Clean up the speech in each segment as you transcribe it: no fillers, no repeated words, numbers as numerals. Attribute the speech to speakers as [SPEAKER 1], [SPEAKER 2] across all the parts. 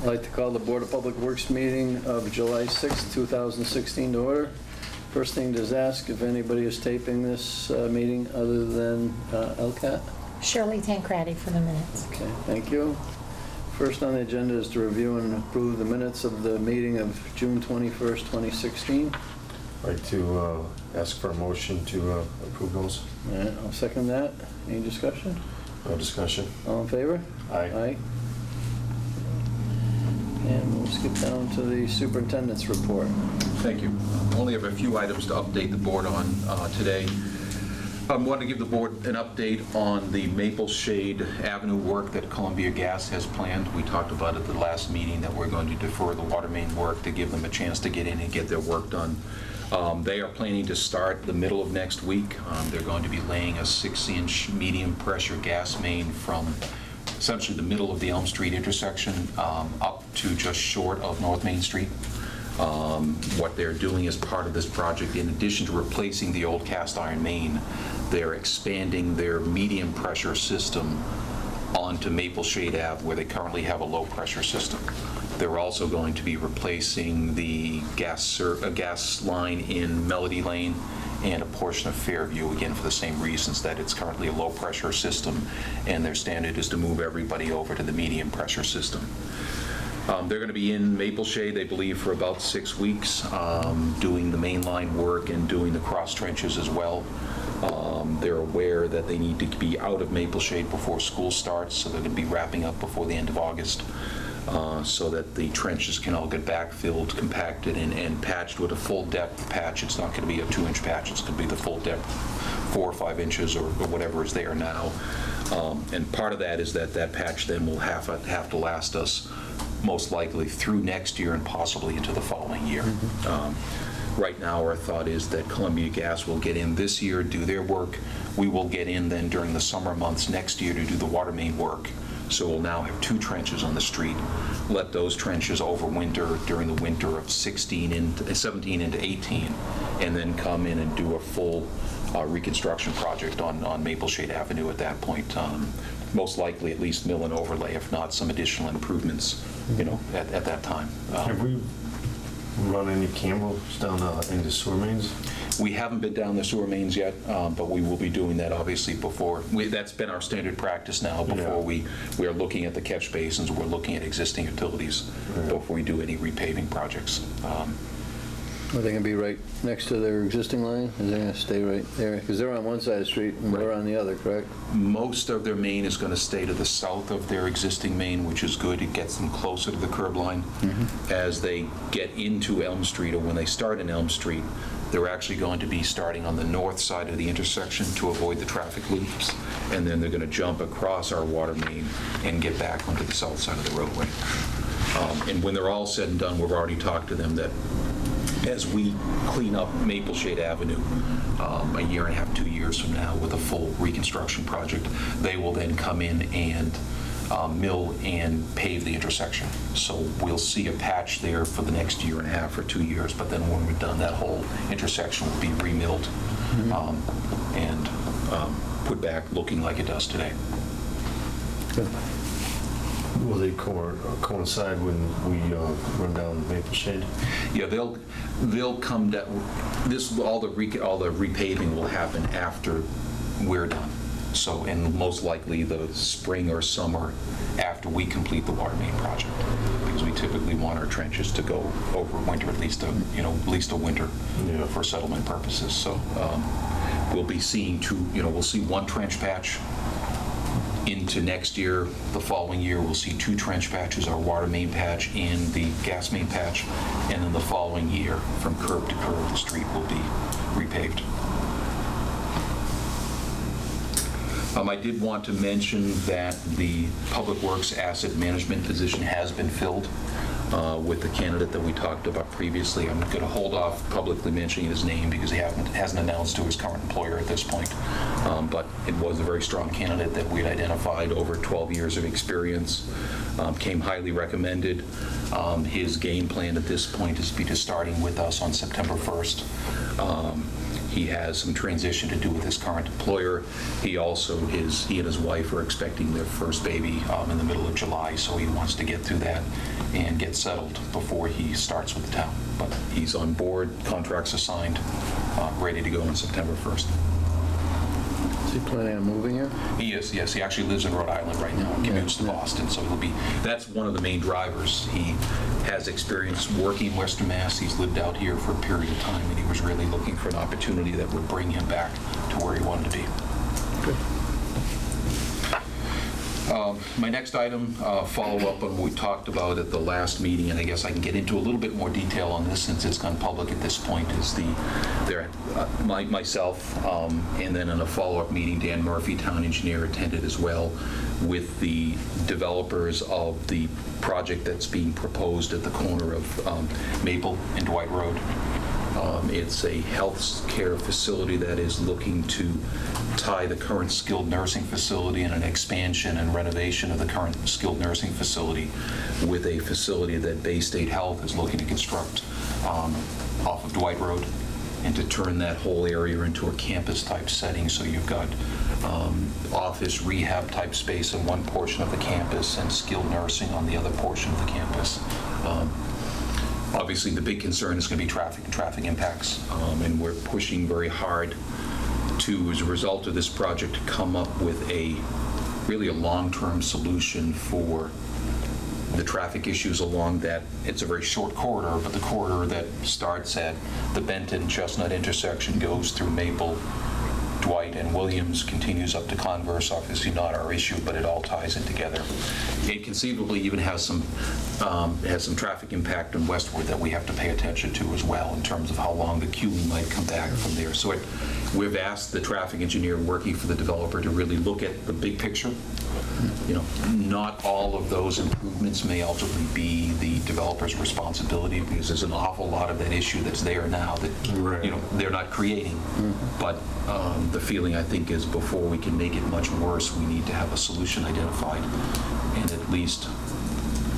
[SPEAKER 1] like to call the Board of Public Works meeting of July 6, 2016 to order. First thing to ask if anybody is taping this meeting other than LCAT.
[SPEAKER 2] Shirley Tancredi for the minutes.
[SPEAKER 1] Okay, thank you. First on the agenda is to review and approve the minutes of the meeting of June 21st, 2016.
[SPEAKER 3] I'd like to ask for a motion to approve those.
[SPEAKER 1] All right, I'll second that. Any discussion?
[SPEAKER 3] No discussion.
[SPEAKER 1] All in favor?
[SPEAKER 3] Aye.
[SPEAKER 1] Aye. And we'll skip down to the superintendent's report.
[SPEAKER 4] Thank you. Only have a few items to update the board on today. I want to give the board an update on the Maple Shade Avenue work that Columbia Gas has planned. We talked about at the last meeting that we're going to defer the water main work to give them a chance to get in and get their work done. They are planning to start the middle of next week. They're going to be laying a 6-inch medium pressure gas main from essentially the middle of the Elm Street intersection up to just short of North Main Street. What they're doing as part of this project, in addition to replacing the old cast iron main, they're expanding their medium pressure system onto Maple Shade Ave, where they currently have a low pressure system. They're also going to be replacing the gas line in Melody Lane and a portion of Fairview, again for the same reasons, that it's currently a low pressure system and their standard is to move everybody over to the medium pressure system. They're going to be in Maple Shade, they believe, for about 6 weeks, doing the mainline work and doing the cross trenches as well. They're aware that they need to be out of Maple Shade before school starts, so they're going to be wrapping up before the end of August, so that the trenches can all get backfilled, compacted, and patched with a full depth patch. It's not going to be a 2-inch patch, it's going to be the full depth, 4 or 5 inches or whatever is there now. And part of that is that patch then will have to last us most likely through next year and possibly into the following year. Right now, our thought is that Columbia Gas will get in this year, do their work. We will get in then during the summer months next year to do the water main work. So we'll now have 2 trenches on the street. Let those trenches overwinter during the winter of 17 into 18, and then come in and do a full reconstruction project on Maple Shade Avenue at that point. Most likely at least mill and overlay, if not some additional improvements, at that time.
[SPEAKER 3] Have we run any cameras down into sewer mains?
[SPEAKER 4] We haven't been down the sewer mains yet, but we will be doing that obviously before. That's been our standard practice now. Before we are looking at the catch basins, we're looking at existing utilities before we do any repaving projects.
[SPEAKER 1] Are they going to be right next to their existing line? Is they going to stay right there? Because they're on one side of the street and we're on the other, correct?
[SPEAKER 4] Most of their main is going to stay to the south of their existing main, which is good. It gets them closer to the curb line. As they get into Elm Street, or when they start in Elm Street, they're actually going to be starting on the north side of the intersection to avoid the traffic loops, and then they're going to jump across our water main and get back onto the south side of the roadway. And when they're all said and done, we've already talked to them that as we clean up Maple Shade Avenue a year and a half, 2 years from now with a full reconstruction project, they will then come in and mill and pave the intersection. So we'll see a patch there for the next year and a half or 2 years, but then when we're done, that whole intersection will be remilled and put back looking like it does today.
[SPEAKER 1] Good.
[SPEAKER 3] Will they coincide when we run down Maple Shade?
[SPEAKER 4] Yeah, they'll come down. All the repaving will happen after we're done. So, and most likely the spring or summer after we complete the water main project, because we typically want our trenches to go over winter, at least a winter for settlement purposes. So we'll be seeing we'll see 1 trench patch into next year. The following year we'll see 2 trench patches, our water main patch and the gas main patch, and then the following year from curb to curb the street will be repaved. I did want to mention that the Public Works Asset Management position has been filled with the candidate that we talked about previously. I'm going to hold off publicly mentioning his name because he hasn't announced to his current employer at this point. But it was a very strong candidate that we had identified, over 12 years of experience, came highly recommended. His game plan at this point is to be starting with us on September 1st. He has some transition to do with his current employer. He and his wife are expecting their first baby in the middle of July, so he wants to get through that and get settled before he starts with the town. But he's on board, contracts are signed, ready to go on September 1st.
[SPEAKER 1] Is he planning on moving here?
[SPEAKER 4] He is, yes. He actually lives in Rhode Island right now and commutes to Boston, so that's one of the main drivers. He has experience working in Western Mass. He's lived out here for a period of time, and he was really looking for an opportunity that would bring him back to where he wanted to be.
[SPEAKER 1] Good.
[SPEAKER 4] My next item, follow up on what we talked about at the last meeting, and I guess I can get into a little bit more detail on this since it's gone public at this point, is myself, and then in a follow-up meeting, Dan Murphy, town engineer, attended as well with the developers of the project that's being proposed at the corner of Maple and Dwight Road. It's a health care facility that is looking to tie the current skilled nursing facility and an expansion and renovation of the current skilled nursing facility with a facility that Bay State Health is looking to construct off of Dwight Road, and to turn that whole area into a campus-type setting. So you've got office rehab-type space in one portion of the campus and skilled nursing on the other portion of the campus. Obviously, the big concern is going to be traffic and traffic impacts, and we're pushing very hard to, as a result of this project, to come up with a long-term solution for the traffic issues along that. It's a very short corridor, but the corridor that starts at the Benton-Chestnut intersection goes through Maple, Dwight, and Williams, continues up to Converse. Obviously not our issue, but it all ties in together. It conceivably even has some traffic impact in Westwood that we have to pay attention to as well, in terms of how long the queuing might come back from there. So we've asked the traffic engineer working for the developer to really look at the big picture. Not all of those improvements may ultimately be the developer's responsibility, because there's an awful lot of that issue that's there now that they're not creating. But the feeling, I think, is before we can make it much worse, we need to have a solution identified and at least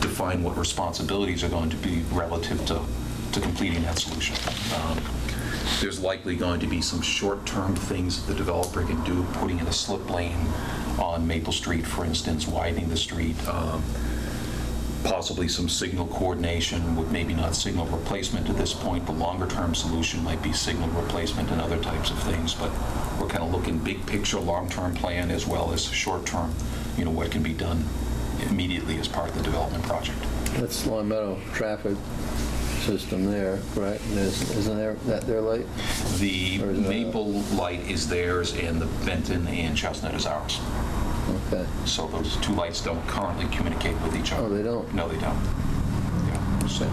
[SPEAKER 4] define what responsibilities are going to be relative to completing that solution. There's likely going to be some short-term things that the developer can do, putting in a slip lane on Maple Street, for instance, widening the street, possibly some signal coordination with maybe not signal replacement at this point. The longer-term solution might be signal replacement and other types of things, but we're kind of looking big picture, long-term plan, as well as short-term, what can be done immediately as part of the development project.
[SPEAKER 1] That's Long Meadow traffic system there, correct? Isn't there that their light?
[SPEAKER 4] The Maple light is theirs, and the Benton and Chestnut is ours.
[SPEAKER 1] Okay.
[SPEAKER 4] So those two lights don't currently communicate with each other.
[SPEAKER 1] Oh, they don't?
[SPEAKER 4] No, they don't. Yeah. So,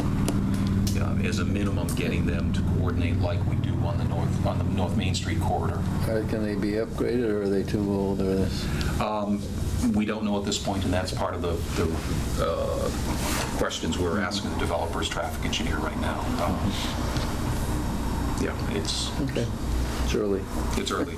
[SPEAKER 4] as a minimum, getting them to coordinate like we do on the North Main Street corridor.
[SPEAKER 1] Can they be upgraded, or are they too old, or this?
[SPEAKER 4] We don't know at this point, and that's part of the questions we're asking the developer's traffic engineer right now. It's
[SPEAKER 1] Okay. It's early.
[SPEAKER 4] It's early.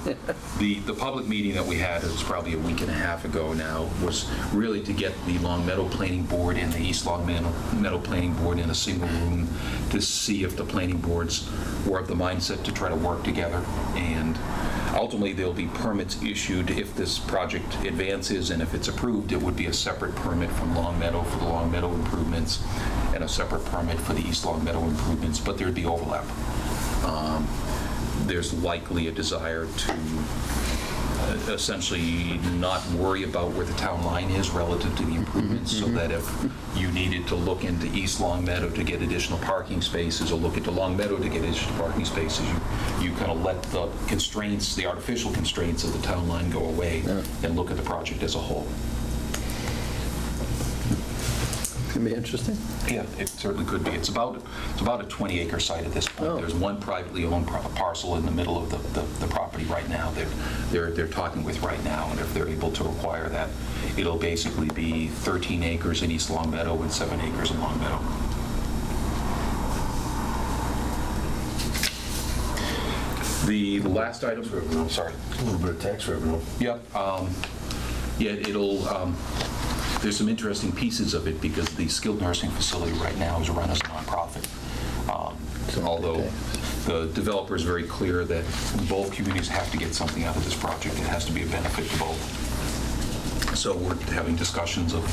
[SPEAKER 4] The public meeting that we had, it was probably a week and a half ago now, was really to get the Long Meadow Planning Board and the East Long Meadow Planning Board in a single room to see if the planning boards were of the mindset to try to work together. And ultimately, there'll be permits issued if this project advances, and if it's approved, it would be a separate permit from Long Meadow for the Long Meadow improvements and a separate permit for the East Long Meadow improvements, but there'd be overlap. There's likely a desire to essentially not worry about where the town line is relative to the improvements, so that if you needed to look into East Long Meadow to get additional parking spaces, or look into Long Meadow to get additional parking spaces, you kind of let the constraints, the artificial constraints of the town line go away and look at the project as a whole.
[SPEAKER 1] Can be interesting.
[SPEAKER 4] Yeah, it certainly could be. It's about a 20-acre site at this point.
[SPEAKER 1] Oh.
[SPEAKER 4] There's one privately owned parcel in the middle of the property right now. They're talking with right now, and if they're able to acquire that, it'll basically be 13 acres in East Long Meadow and 7 acres in Long Meadow. The last item. Sorry.
[SPEAKER 3] A little bit of tax revenue.
[SPEAKER 4] Yep. It'll. There's some interesting pieces of it, because the skilled nursing facility right now is run as a nonprofit. although the developer is very clear that both communities have to get something out of this project. It has to be a benefit to both. So we're having discussions of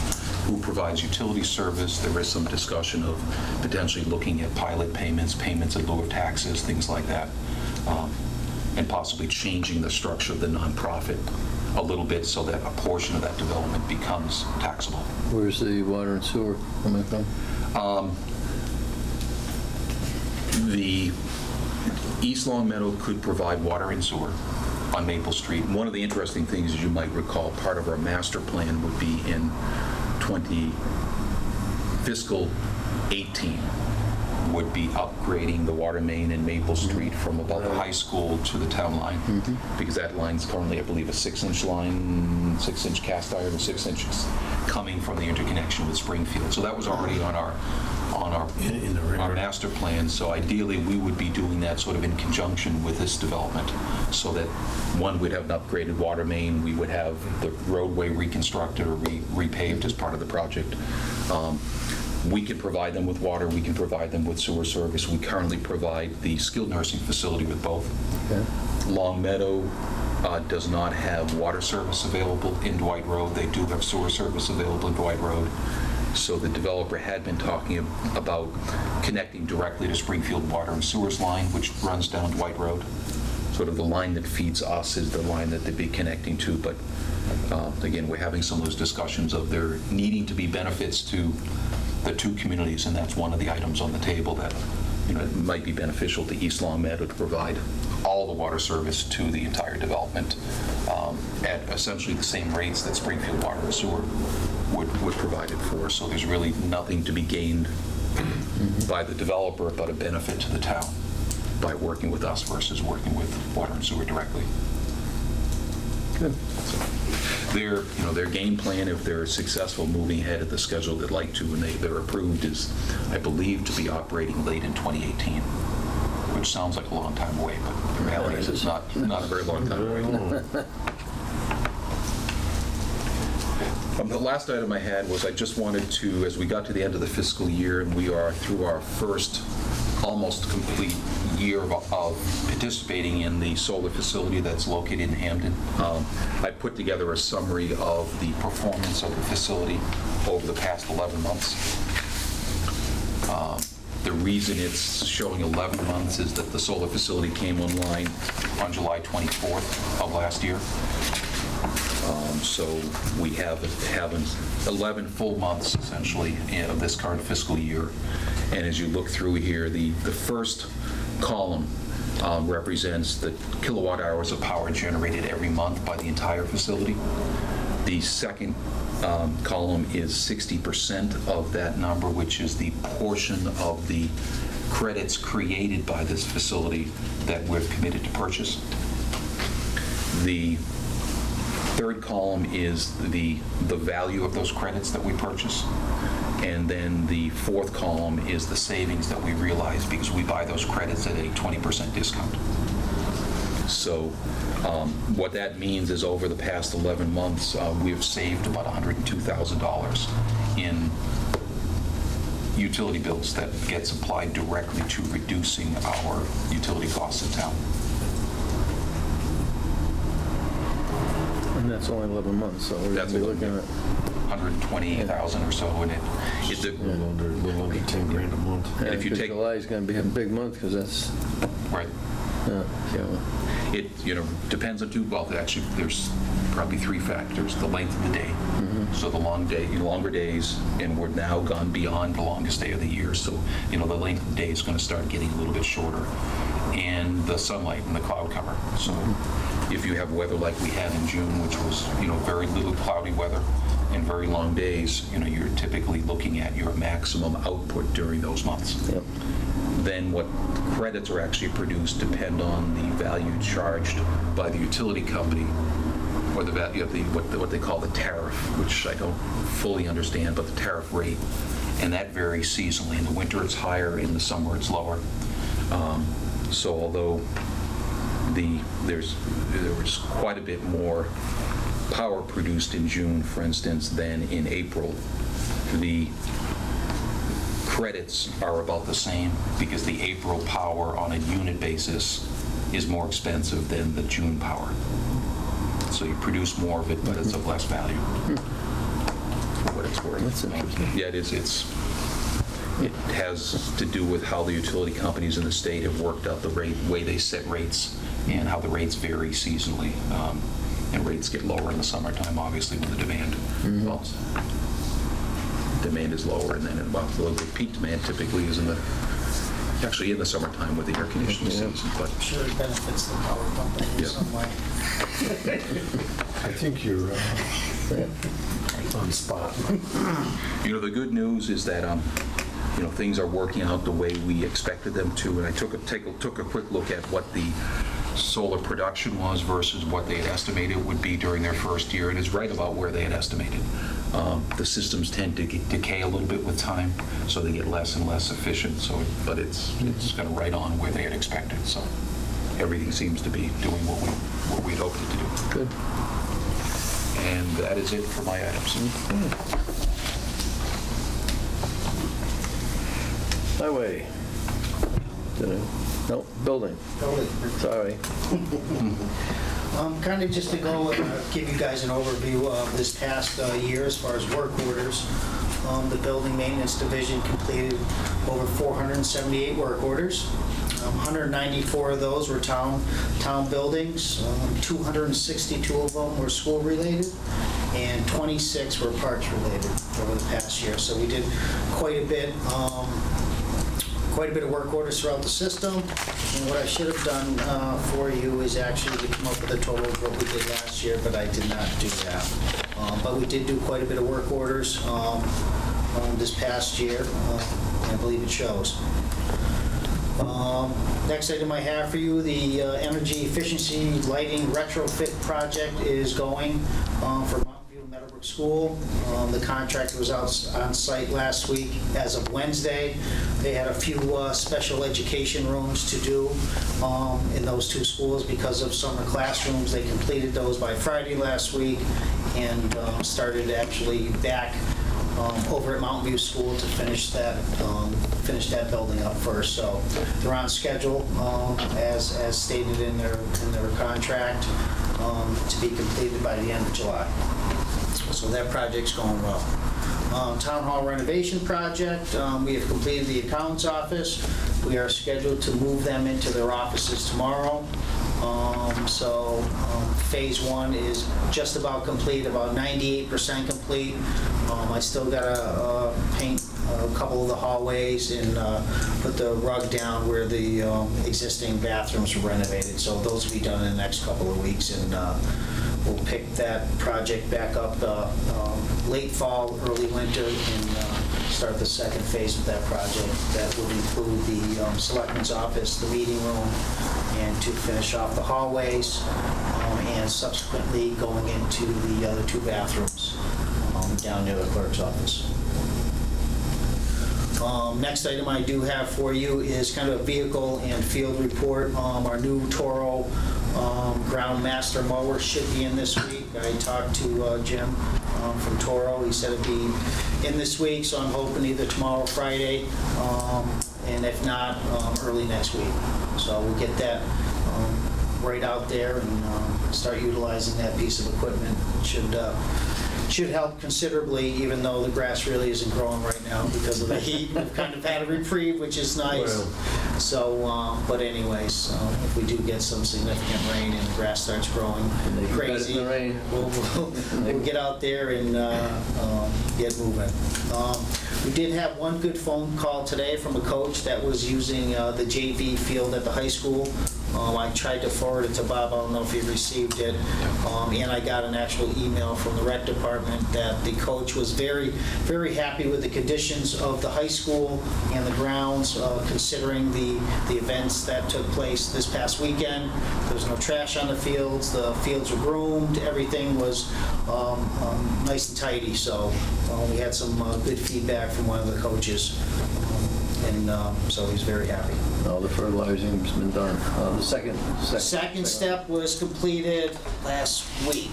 [SPEAKER 4] who provides utility service. There is some discussion of potentially looking at pilot payments, payments in lieu of taxes, things like that, and possibly changing the structure of the nonprofit a little bit so that a portion of that development becomes taxable.
[SPEAKER 1] Where's the water and sewer coming from?
[SPEAKER 4] The East Long Meadow could provide water and sewer on Maple Street. And one of the interesting things, as you might recall, part of our master plan would be in fiscal 18 would be upgrading the water main in Maple Street from about the high school to the town line, because that line's currently, I believe, a 6-inch line, 6-inch cast iron, or 6 inches coming from the interconnection with Springfield. So that was already on our master plan. So ideally, we would be doing that sort of in conjunction with this development, so that one, we'd have an upgraded water main, we would have the roadway reconstructed or repaved as part of the project. We can provide them with water, we can provide them with sewer service. We currently provide the skilled nursing facility with both.
[SPEAKER 1] Okay.
[SPEAKER 4] Long Meadow does not have water service available in Dwight Road. They do have sewer service available in Dwight Road. So the developer had been talking about connecting directly to Springfield Water and Sewers line, which runs down Dwight Road. Sort of the line that feeds us is the line that they'd be connecting to. But again, we're having some of those discussions of there needing to be benefits to the two communities, and that's one of the items on the table that, you know, it might be beneficial to East Long Meadow to provide all the water service to the entire development at essentially the same rates that Springfield Water and Sewer would provide it for. So there's really nothing to be gained by the developer, but a benefit to the town by working with us versus working with water and sewer directly.
[SPEAKER 1] Good.
[SPEAKER 4] Their game plan, if they're successful moving ahead at the schedule they'd like to, and they're approved, is, I believe, to be operating late in 2018, which sounds like a long time away, but the reality is it's not a very long time away. The last item I had was I just wanted to, as we got to the end of the fiscal year and we are through our first almost complete year of participating in the solar facility that's located in Hamden, I put together a summary of the performance of the facility over the past 11 months. The reason it's showing 11 months is that the solar facility came online on July 24th of last year. So we have 11 full months, essentially, of this current fiscal year. And as you look through here, the first column represents the kilowatt hours of power generated every month by the entire facility. The second column is 60% of that number, which is the portion of the credits created by this facility that we've committed to purchase. The third column is the value of those credits that we purchase. And then the fourth column is the savings that we realize because we buy those credits at a 20% discount. So what that means is over the past 11 months, we have saved about $102,000 in utility bills that gets applied directly to reducing our utility costs in town.
[SPEAKER 1] And that's only 11 months, so we're going to be looking at
[SPEAKER 4] 120,000 or so, and it's
[SPEAKER 3] A little under 10 grand a month.
[SPEAKER 4] And if you take-
[SPEAKER 1] July is going to be a big month because that's,
[SPEAKER 4] right.
[SPEAKER 1] so,
[SPEAKER 4] It, depends on actually, there's probably three factors. The length of the day. So the longer days, and we're now gone beyond the longest day of the year. So, the length of the day is going to start getting a little bit shorter. And the sunlight and the cloud cover. So if you have weather like we had in June, which was, very little cloudy weather and very long days, you're typically looking at your maximum output during those months.
[SPEAKER 1] yep.
[SPEAKER 4] Then what credits are actually produced depend on the value charged by the utility company, or the value of what they call the tariff, which I don't fully understand, but the tariff rate, and that varies seasonally. In the winter it's higher, in the summer it's lower. So although there was quite a bit more power produced in June, for instance, than in April, the credits are about the same because the April power on a unit basis is more expensive than the June power. So you produce more of it, but it's of less value for what it's worth.
[SPEAKER 1] That's interesting.
[SPEAKER 4] Yeah, it is. It has to do with how the utility companies in the state have worked out the way they set rates and how the rates vary seasonally. And rates get lower in the summertime, obviously, when the demand falls. Demand is lower, and then about the peak demand typically is in the summertime with the air conditioning season. But
[SPEAKER 5] Sure it benefits the power company in
[SPEAKER 4] Yeah.
[SPEAKER 5] some way.
[SPEAKER 3] I think you're on spot.
[SPEAKER 4] the good news is that things are working out the way we expected them to. And I took a quick look at what the solar production was versus what they had estimated would be during their first year, and it's right about where they had estimated. The systems tend to decay a little bit with time, so they get less and less efficient. But it's kind of right on where they had expected. So everything seems to be doing what we'd hoped it to do.
[SPEAKER 1] Good.
[SPEAKER 4] And that is it for my items.
[SPEAKER 1] Highway. Nope, building. Sorry.
[SPEAKER 5] Kind of just to go and give you guys an overview of this past year as far as work orders. The Building Maintenance Division completed over 478 work orders. 194 of those were town buildings. 262 of them were school-related, and 26 were parks-related over the past year. So we did quite a bit of work orders throughout the system. And what I should have done for you is actually to come up with a total of what we did last year, but I did not do that. But we did do quite a bit of work orders this past year. I believe it shows. Next item I have for you, the energy efficiency lighting retrofit project is going for Meadowbrook School. The contractor was out on site last week. As of Wednesday, they had a few special education rooms to do in those two schools because of summer classrooms. They completed those by Friday last week and started actually back over at Mountain View School to finish that building up first. So they're on schedule as stated in their contract to be completed by the end of July. So that project's going well. Town Hall renovation project, we have completed the accountant's office. We are scheduled to move them into their offices tomorrow. Phase one is just about complete, about 98% complete. I still got to paint a couple of the hallways and put the rug down where the existing bathrooms were renovated. So those will be done in the next couple of weeks, and we'll pick that project back up late fall, early winter, and start the second phase of that project. That will include the selectman's office, the meeting room, and to finish off the hallways, and subsequently going into the other two bathrooms down near the clerk's office. Next item I do have for you is kind of a vehicle and field report. Our new Toro ground master mower should be in this week. I talked to Jim from Toro. He said it'd be in this week, so I'm hoping either tomorrow or Friday, and if not, early next week. So we'll get that right out there and start utilizing that piece of equipment. It should help considerably, even though the grass really isn't growing right now because of the heat. We've kind of had a reprieve, which is nice. So, but anyways, if we do get some significant rain and the grass starts growing crazy,
[SPEAKER 1] in the rain.
[SPEAKER 5] we'll get out there and get moving. We did have one good phone call today from a coach that was using the JV field at the high school. I tried to forward it to Bob. I don't know if he received it. And I got an actual email from the rec department that the coach was very, very happy with the conditions of the high school and the grounds, considering the events that took place this past weekend. There was no trash on the fields. The fields were groomed. Everything was nice and tidy. So we had some good feedback from one of the coaches. And so he's very happy.
[SPEAKER 1] All the fertilizing's been done. The
[SPEAKER 5] Second step was completed last week,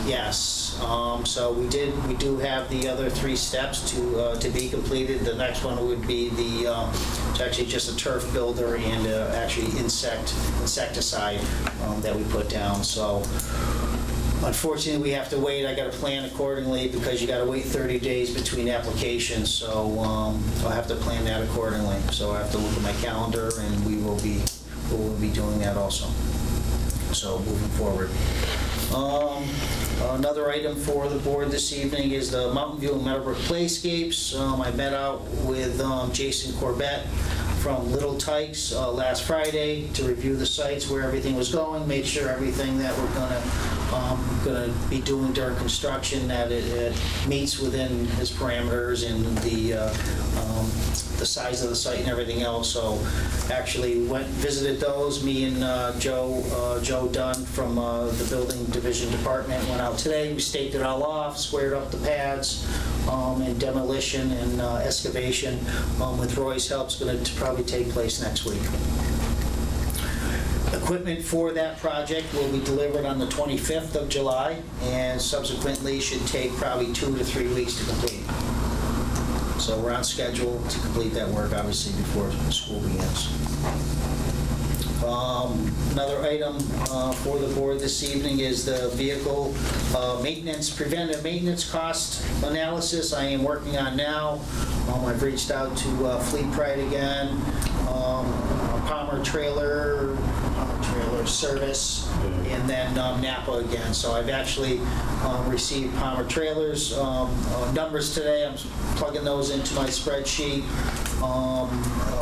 [SPEAKER 5] yes. So we do have the other 3 steps to be completed. The next one would be it's actually just a turf builder and actually insecticide that we put down. So unfortunately, we have to wait. I got to plan accordingly because you got to wait 30 days between applications. So I'll have to plan that accordingly. So I have to look at my calendar, and we will be doing that also. So moving forward. Another item for the board this evening is the Mountain View and Meadowbrook Playscapes. I met out with Jason Corbett from Little Tykes last Friday to review the sites, where everything was going, made sure everything that we're gonna be doing during construction, that it meets within his parameters and the size of the site and everything else. So actually visited those. Me and Joe Dunn from the Building Division Department went out today. We staked it all off, squared up the pads, and demolition and excavation with Roy's help is going to probably take place next week. Equipment for that project will be delivered on the 25th of July, and subsequently should take probably 2 to 3 weeks to complete. So we're on schedule to complete that work, obviously, before school begins. Another item for the board this evening is the vehicle preventive maintenance cost analysis I am working on now. I've reached out to Fleet Pride again, Palmer Trailer Service, and then Napa again. So I've actually received Palmer Trailers numbers today. I'm plugging those into my spreadsheet.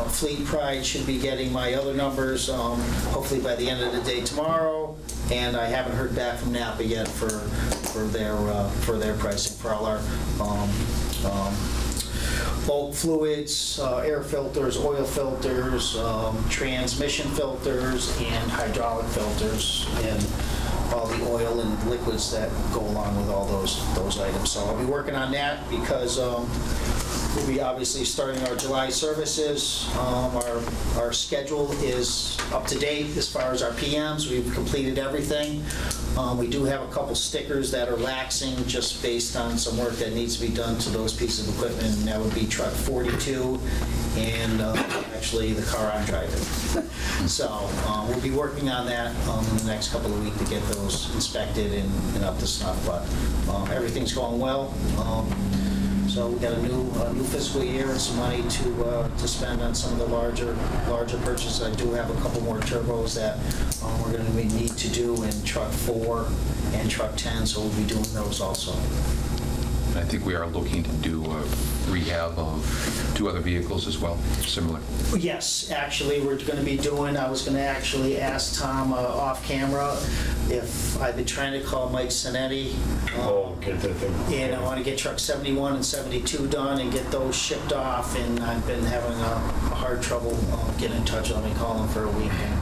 [SPEAKER 5] Fleet Pride should be getting my other numbers hopefully by the end of the day tomorrow, and I haven't heard back from Napa yet for their pricing for all our bulk fluids, air filters, oil filters, transmission filters, and hydraulic filters, and all the oil and liquids that go along with all those items. So I'll be working on that because we'll be obviously starting our July services. Our schedule is up to date as far as our PMs. We've completed everything. We do have a couple stickers that are laxing just based on some work that needs to be done to those pieces of equipment, and that would be truck 42 and actually the car I'm driving. So we'll be working on that in the next couple of weeks to get those inspected and up to snuff, but everything's going well. So we got a new fiscal year and some money to spend on some of the larger purchases. I do have a couple more turbos that we're going to need to do in truck 4 and truck 10, so we'll be doing those also.
[SPEAKER 4] I think we are looking to do a rehab of 2 other vehicles as well, similar.
[SPEAKER 5] Yes, actually, we're going to be doing, I was going to actually ask Tom off camera if I've been trying to call Mike Sinetti.
[SPEAKER 3] Get that thing.
[SPEAKER 5] And I want to get truck 71 and 72 done and get those shipped off, and I've been having a hard trouble getting in touch with them and calling for a week, and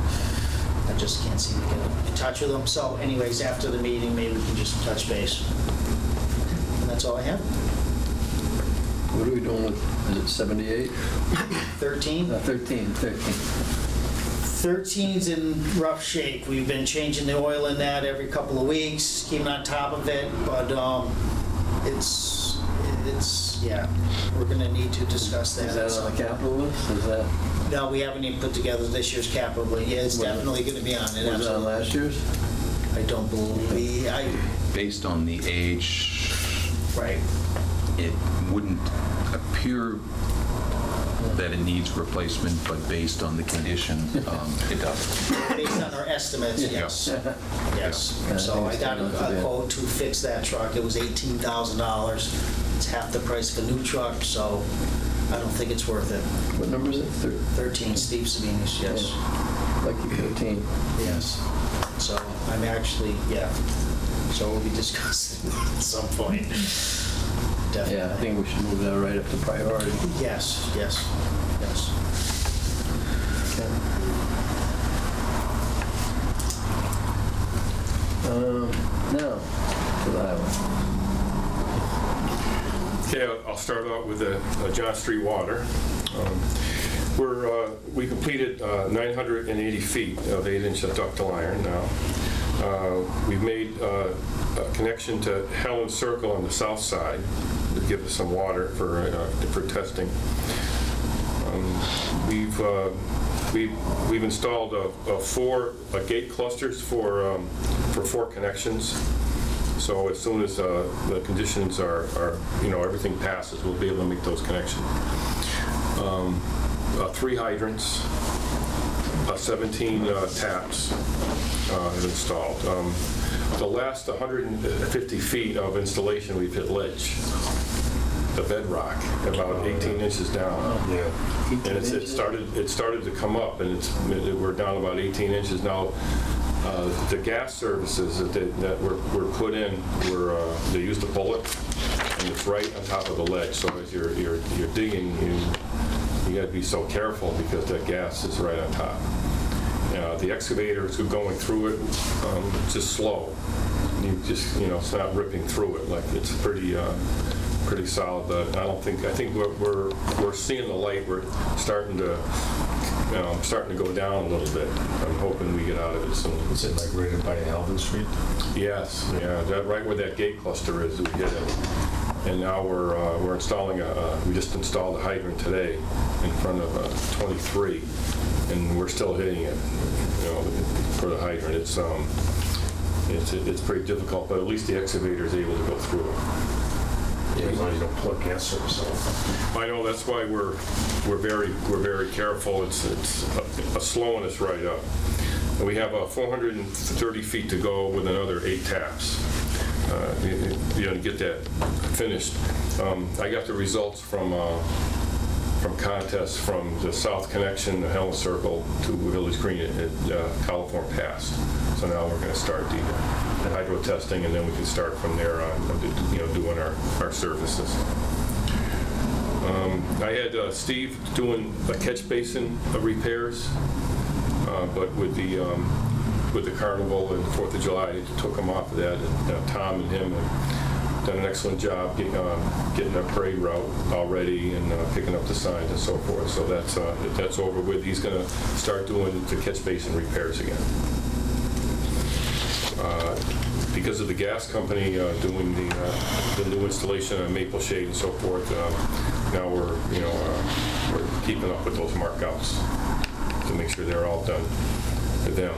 [SPEAKER 5] I just can't seem to get in touch with them. So anyways, after the meeting, maybe we can just touch base. And that's all I have.
[SPEAKER 1] What are we doing with, is it 78?
[SPEAKER 5] 13?
[SPEAKER 1] 13.
[SPEAKER 5] 13's in rough shape. We've been changing the oil in that every couple of weeks, keeping on top of it, but it's yeah, we're going to need to discuss that.
[SPEAKER 1] Is that on the capital list? Is that?
[SPEAKER 5] No, we haven't even put together this year's capital, but yeah, it's definitely going to be on it.
[SPEAKER 1] Was it on last year's?
[SPEAKER 5] I don't believe,
[SPEAKER 4] Based on the age,
[SPEAKER 5] right.
[SPEAKER 4] it wouldn't appear that it needs replacement, but based on the condition, it does.
[SPEAKER 5] Based on our estimates, yes. Yes. So I got a quote to fix that truck. It was $18,000. It's half the price of a new truck, so I don't think it's worth it.
[SPEAKER 1] What number is it?
[SPEAKER 5] 13, Steve Savini's, yes.
[SPEAKER 1] Lucky 13.
[SPEAKER 5] Yes. So I'm actually, yeah. So we'll be discussing at some point. Definitely.
[SPEAKER 1] Yeah, I think we should move that right up to priority.
[SPEAKER 5] Yes.
[SPEAKER 1] Now, to the highway.
[SPEAKER 6] Okay, I'll start out with the John Street water. We completed 980 feet of 8-inch ductile iron now. We've made a connection to Helen Circle on the south side to give us some water for testing. We've installed four gate clusters for 4 connections. So as soon as the conditions are, everything passes, we'll be able to make those connections. 3 hydrants, 17 taps have installed. The last 150 feet of installation, we've hit ledge, the bedrock, about 18 inches down.
[SPEAKER 3] Yeah.
[SPEAKER 6] And it started to come up, and we're down about 18 inches now. The gas services that were put in they used to pull it, and it's right on top of the ledge. So as you're digging, you got to be so careful because that gas is right on top. The excavator is going through it just slow. It's not ripping through it. Like it's pretty solid. I think we're seeing the light. We're starting to go down a little bit. I'm hoping we get out of it soon.
[SPEAKER 3] Is it like right by Alvin Street?
[SPEAKER 6] Yes, yeah, right where that gate cluster is, we hit it. And now we're installing we just installed a hydrant today in front of 23, and we're still hitting it, for the hydrant. It's pretty difficult, but at least the excavator is able to go through it.
[SPEAKER 3] Yeah, as long as you don't plug gas service off.
[SPEAKER 6] I know, that's why we're very careful. It's slowing us right up. And we have 430 feet to go with another 8 taps. To get that finished. I got the results from contests from the south connection, the Helen Circle to Village Green at California Pass. So now we're going to start the hydro testing, and then we can start from there on, doing our services. I had Steve doing a catch basin repairs, but with the carnival and 4th of July, I took him off of that. And, Tom and him have done an excellent job getting a parade route already and picking up the signs and so forth. So that's over with. He's going to start doing the catch basin repairs again. Because of the gas company doing the new installation on Maple Shade and so forth, now we're keeping up with those markouts to make sure they're all done to them.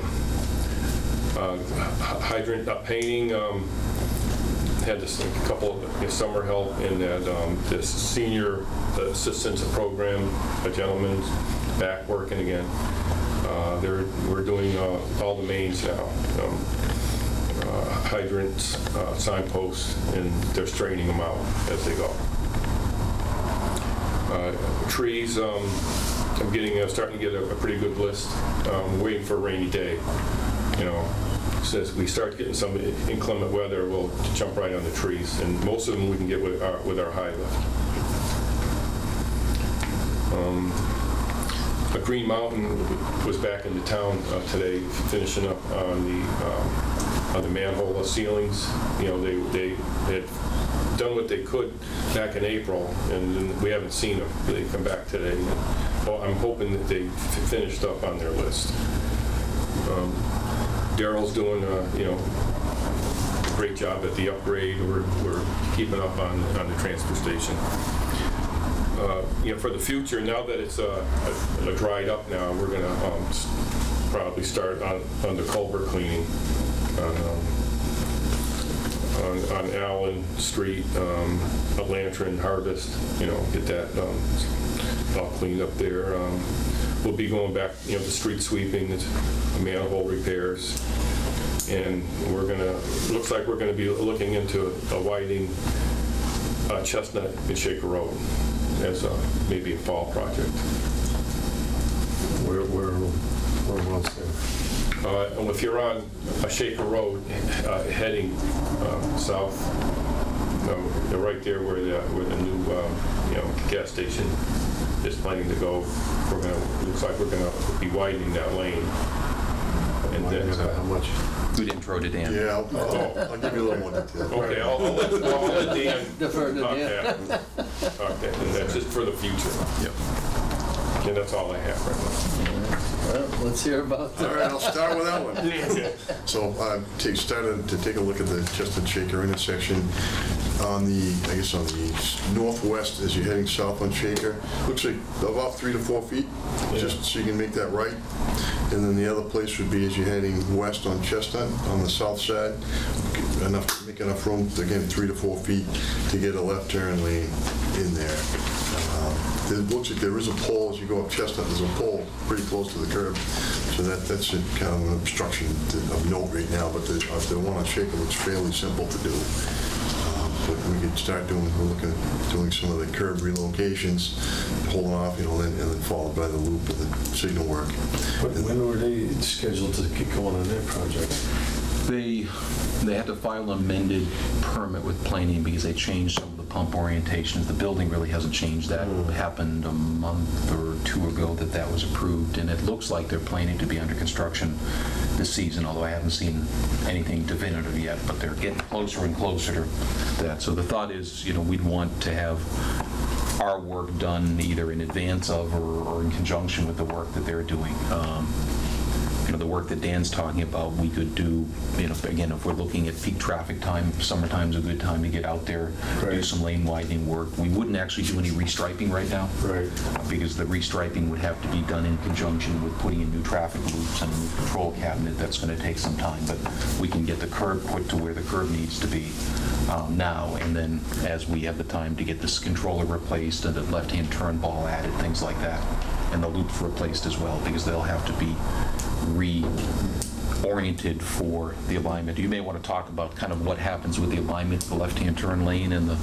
[SPEAKER 6] Hydrant painting, had a couple of summer help in that this senior assistance program, a gentleman's back working again. We're doing all the mains now. Hydrants, signposts, and they're straightening them out as they go. Trees, I'm starting to get a pretty good list. Waiting for a rainy day. Since we start getting some inclement weather, we'll jump right on the trees, and most of them we can get with our high lift. Green Mountain was back in the town today, finishing up on the manhole ceilings. They had done what they could back in April, and we haven't seen them. They come back today. Well, I'm hoping that they finished up on their list. Daryl's doing a great job at the upgrade. We're keeping up on the transfer station. For the future, now that it's dried up now, we're going to probably start on the culvert cleaning on Allen Street, Lantern, Harvest. Get that all cleaned up there. We'll be going back, the street sweeping, the manhole repairs, and looks like we're gonna be looking into a widening Chestnut and Shaker Road as maybe a fall project.
[SPEAKER 3] Where else there?
[SPEAKER 6] If you're on a Shaker Road heading south, they're right there where the new gas station is planning to go. Looks like we're gonna be widening that lane. And then
[SPEAKER 3] How much?
[SPEAKER 4] Good intro to Dan.
[SPEAKER 7] Yeah, I'll give you a little more detail.
[SPEAKER 6] okay, I'll let Dan
[SPEAKER 1] Defer to
[SPEAKER 6] talk
[SPEAKER 1] Dan.
[SPEAKER 6] that. Okay, and that's just for the future.
[SPEAKER 4] Yep.
[SPEAKER 6] And that's all I have right
[SPEAKER 1] Well, let's hear about
[SPEAKER 7] All
[SPEAKER 1] that.
[SPEAKER 7] right, I'll start with that one.
[SPEAKER 6] now.
[SPEAKER 7] So started to take a look at the Chestnut Shaker intersection on the, I guess on the northwest as you're heading south on Shaker. Looks like about 3 to 4 feet, just so you can make that right. And then the other place would be as you're heading west on Chestnut on the south side. Make enough room, again, 3 to 4 feet to get a left turn lane in there. It looks like there is a pole as you go up Chestnut. There's a pole pretty close to the curb. So that's kind of an obstruction of note right now, but the one on Shaker looks fairly simple to do. But we could start we're looking at doing some of the curb relocations, holding off, and then followed by the loop and the signal work.
[SPEAKER 3] When were they scheduled to get going on their project?
[SPEAKER 4] They had to file an amended permit with planning because they changed some of the pump orientations. The building really hasn't changed. That happened a month or 2 ago that was approved, and it looks like they're planning to be under construction this season, although I haven't seen anything definitive yet, but they're getting closer and closer to that. So the thought is, we'd want to have our work done either in advance of or in conjunction with the work that they're doing. The work that Dan's talking about, we could do, again, if we're looking at peak traffic time, summertime's a good time to get out there, do
[SPEAKER 3] Right.
[SPEAKER 4] some lane widening work. We wouldn't actually do any restriping right now.
[SPEAKER 3] Right.
[SPEAKER 4] Because the restriping would have to be done in conjunction with putting in new traffic loops and a new control cabinet. That's going to take some time, but we can get the curb put to where the curb needs to be now, and then as we have the time to get this controller replaced and the left-hand turn ball added, things like that, and the loops replaced as well, because they'll have to be reoriented for the alignment. You may want to talk about kind of what happens with the alignment, the left-hand turn lane and the...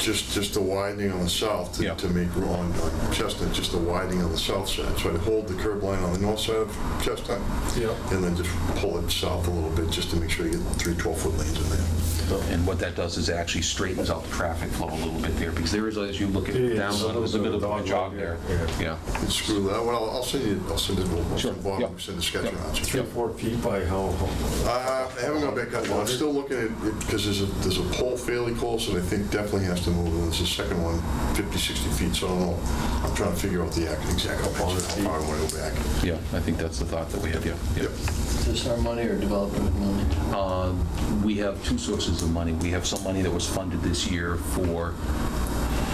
[SPEAKER 7] Just the widening on the south
[SPEAKER 4] Yeah.
[SPEAKER 7] to make room on Chestnut, just the widening on the south side. So I'd hold the curb line on the north side of Chestnut,
[SPEAKER 3] Yeah.
[SPEAKER 7] and then just pull it south a little bit just to make sure you get 3 12-foot lanes in there.
[SPEAKER 4] And what that does is actually straightens out the traffic flow a little bit there, because there is, as you look at
[SPEAKER 3] Yeah,
[SPEAKER 4] down,
[SPEAKER 3] it's a little
[SPEAKER 4] there's a
[SPEAKER 3] bit
[SPEAKER 4] bit
[SPEAKER 3] of
[SPEAKER 4] of
[SPEAKER 3] a
[SPEAKER 4] a
[SPEAKER 3] dog
[SPEAKER 4] jog
[SPEAKER 3] leg
[SPEAKER 4] there.
[SPEAKER 3] there.
[SPEAKER 4] Yeah.
[SPEAKER 7] And screw that. Well, I'll send it.
[SPEAKER 4] Sure.
[SPEAKER 7] Bob,
[SPEAKER 4] Yep.
[SPEAKER 7] we send a sketch
[SPEAKER 4] Yep.
[SPEAKER 7] around.
[SPEAKER 3] 3 or 4 feet by how?
[SPEAKER 7] I haven't gone back up. I'm still looking at it because there's a pole fairly close, and I think definitely has to move. And there's a second one, 50, 60 feet. So I don't know. I'm trying to figure out the exact how far I want to go back.
[SPEAKER 4] Yeah, I think that's the thought that we have, yeah.
[SPEAKER 7] Yep.
[SPEAKER 1] Is this our money or developer money?
[SPEAKER 4] We have two sources of money. We have some money that was funded this year for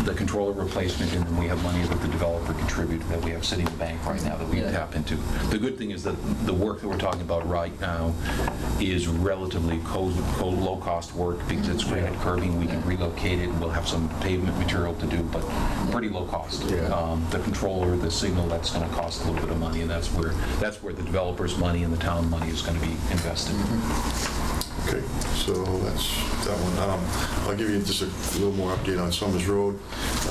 [SPEAKER 4] the controller replacement, and then we have money that the developer contributed that we have sitting in the bank right now that we can
[SPEAKER 1] Yeah.
[SPEAKER 4] tap into. The good thing is that the work that we're talking about right now is relatively low-cost work because it's granite curbing. We can relocate it. We'll have some pavement material to do, but pretty low cost.
[SPEAKER 3] Yeah.
[SPEAKER 4] The controller, the signal, that's going to cost a little bit of money, and that's where the developer's money and the town money is going to be invested.
[SPEAKER 7] Okay, so that's that one. I'll give you just a little more update on Summers Road.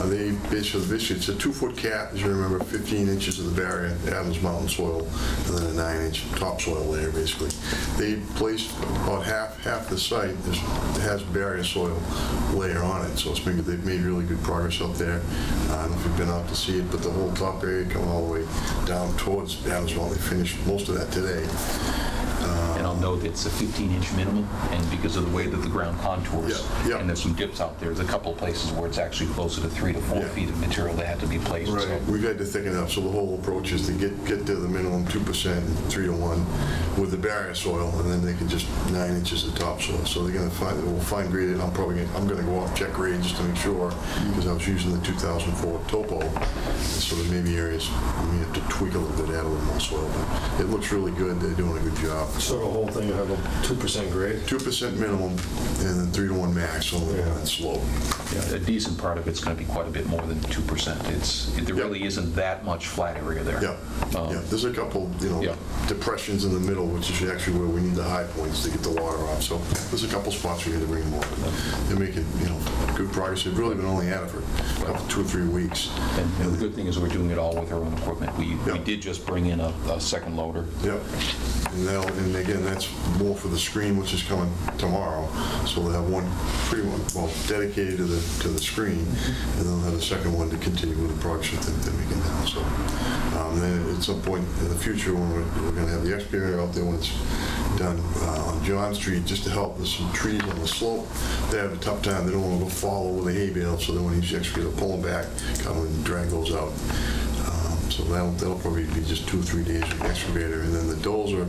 [SPEAKER 7] They basically, it's a 2-foot cap, as you remember, 15 inches of the barrier, Adams Mountain soil, and then a 9-inch topsoil layer, basically. They placed about half the site has barrier soil layer on it, so they've made really good progress up there. I don't know if you've been out to see it, but the whole top area coming all the way down towards Adams Mountain, they finished most of that today.
[SPEAKER 4] And I'll note it's a 15-inch minimum, and because of the way that the ground contours,
[SPEAKER 7] Yeah.
[SPEAKER 4] and there's some dips out there, there's a couple of places where it's actually closer to 3 to 4
[SPEAKER 7] Yeah.
[SPEAKER 4] feet of material that had to be placed. So-
[SPEAKER 7] Right, we've had to thicken up, so the whole approach is to get to the minimum 2%, 3 to 1 with the barrier soil, and then they can just 9 inches of topsoil. So they're we'll find grade it. I'm gonna go off check grade just to make sure, because I was using the 2004 topo, so there may be areas we have to tweak a little bit, add a little more soil, but it looks really good. They're doing a good job.
[SPEAKER 3] So the whole thing will have a 2% grade?
[SPEAKER 7] 2% minimum, and then 3 to 1 max on
[SPEAKER 3] Yeah.
[SPEAKER 7] that slope.
[SPEAKER 4] Yeah, a decent part of it's going to be quite a bit more than 2%. There
[SPEAKER 7] Yeah.
[SPEAKER 4] really isn't that much flat area there.
[SPEAKER 7] Yeah, there's a couple,
[SPEAKER 4] Yeah.
[SPEAKER 7] depressions in the middle, which is actually where we need the high points to get the water off. So there's a couple spots we need to bring more. They're making, good progress. They've really been only at it for a couple, 2 or 3 weeks.
[SPEAKER 4] And the good thing is we're doing it all with our own equipment. We
[SPEAKER 7] Yeah.
[SPEAKER 4] did just bring in a second loader.
[SPEAKER 7] Yep. And again, that's more for the screen, which is coming tomorrow. So they'll have one dedicated to the screen, and they'll have a second one to continue with the progress that they're making now. So then at some point in the future, when we're going to have the excavator out there when it's done on John Street, just to help with some trees on the slope. They have a tough time. They don't want to go follow with a hay bale, so then when he's the excavator, pull them back, come and drag those out. So that'll probably be just 2 or 3 days with the excavator, and then the dozer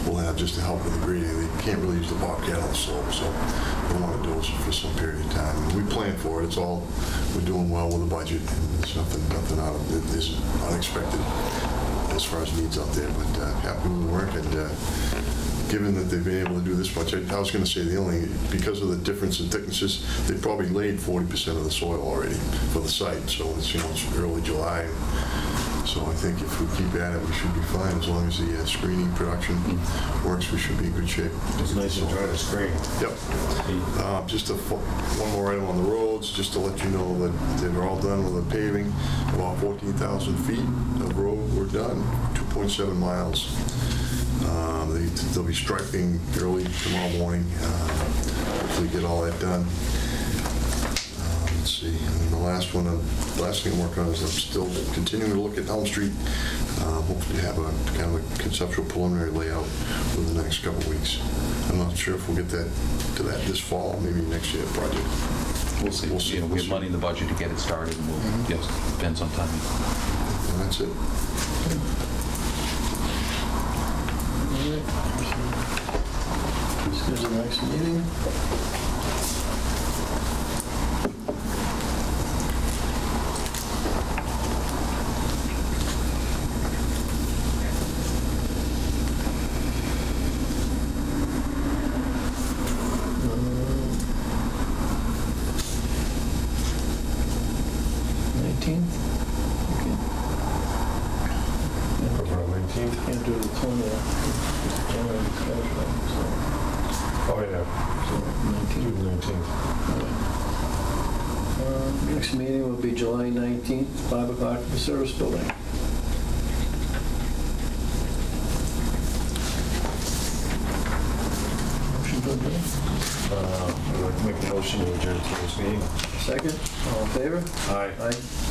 [SPEAKER 7] will have just to help with the grading. They can't really use the bobcat on the slope, so they want a dozer for some period of time. And we plan for it. It's all, we're doing well with the budget, and there's nothing out of it is unexpected as far as needs out there. But happy with the work, and given that they've been able to do this much, I was going to say the only, because of the difference in thicknesses, they probably laid 40% of the soil already for the site. So it's, it's early July. So I think if we keep at it, we should be fine. As long as the screening production works, we should be in good shape.
[SPEAKER 3] It's nice and dry to screen.
[SPEAKER 7] Yep. Just one more item on the roads, just to let you know that they're all done with the paving. About 14,000 feet of road were done, 2.7 miles. They'll be striping early tomorrow morning. Hopefully get all that done. Let's see, and then the last thing I'm working on is I'm still continuing to look at Elm Street. Hopefully have a kind of a conceptual preliminary layout within the next couple of weeks. I'm not sure if we'll get to that this fall, maybe next year project.
[SPEAKER 4] We'll see.
[SPEAKER 7] We'll see.
[SPEAKER 4] We have money in the budget to get it started, and we'll, yes, depends on timing.
[SPEAKER 7] And that's it.
[SPEAKER 1] Schedule the next meeting.
[SPEAKER 3] Over on 19th?
[SPEAKER 1] Can't do the 20th. It's January special,
[SPEAKER 3] Oh, yeah.
[SPEAKER 1] so 19th.
[SPEAKER 3] June 19th.
[SPEAKER 1] Next meeting will be July 19th, 5 o'clock at the service building. Motion to adjourn.
[SPEAKER 3] I'd like to make a motion to adjourn today's meeting.
[SPEAKER 1] Second, all in favor?
[SPEAKER 3] Aye.
[SPEAKER 1] Aye.